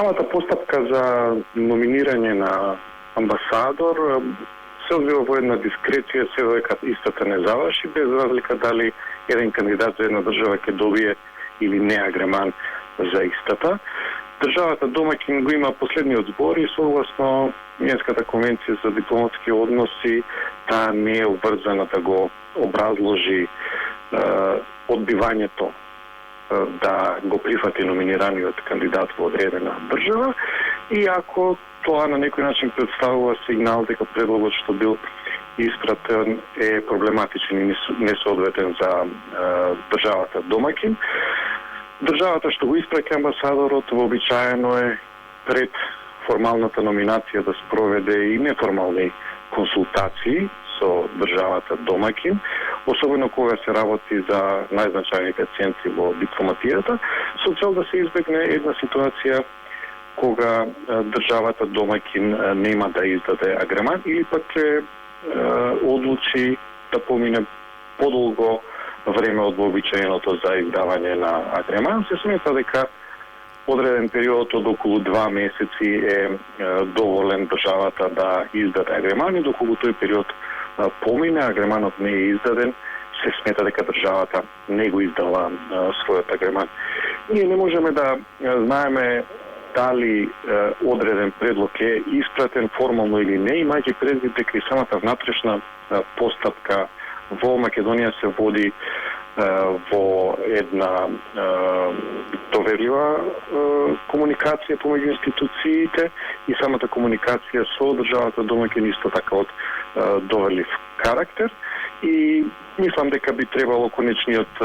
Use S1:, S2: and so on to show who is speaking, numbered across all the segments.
S1: Самата постапка за номинирање на амбасадор се одвива во една дискреција се додека истата не заврши, без разлика дали еден кандидат за една држава ќе добие или не агреман за истата. Државата домаќин го има последниот збор и согласно Виенската конвенција за дипломатски односи, таа не е обврзана да го образложи одбивањето да го прифати номинираниот кандидат во одредена држава, и ако тоа на некој начин представува сигнал дека предлогот што бил испратен е проблематичен и несоодветен за државата домаќин, државата што го испраќа амбасадорот вообичаено е пред формалната номинација да спроведе и неформални консултации со државата домаќин, особено кога се работи за најзначајните центри во дипломатијата, со цел да се избегне една ситуација кога државата домаќин нема да издаде агреман или пак одлучи да помине подолго време од вообичаеното за издавање на агреман. Се смета дека одреден период од околу 2 месеци е доволен државата да издаде агреман, и доколку тој период помине, агреманот не е издаден, се смета дека државата не го издала својот агреман. Ние не можеме да знаеме дали одреден предлог е испратен формално или не, имајќи предвид дека и самата внатрешна постапка во Македонија се води во една доверлива комуникација помеѓу институциите, и самата комуникација со државата домаќин исто така од доверлив карактер, и мислам дека би требало конечниот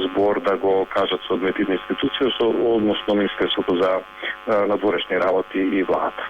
S1: збор да го кажат соодветните институции, односно Министерството за надворешни работи и владата.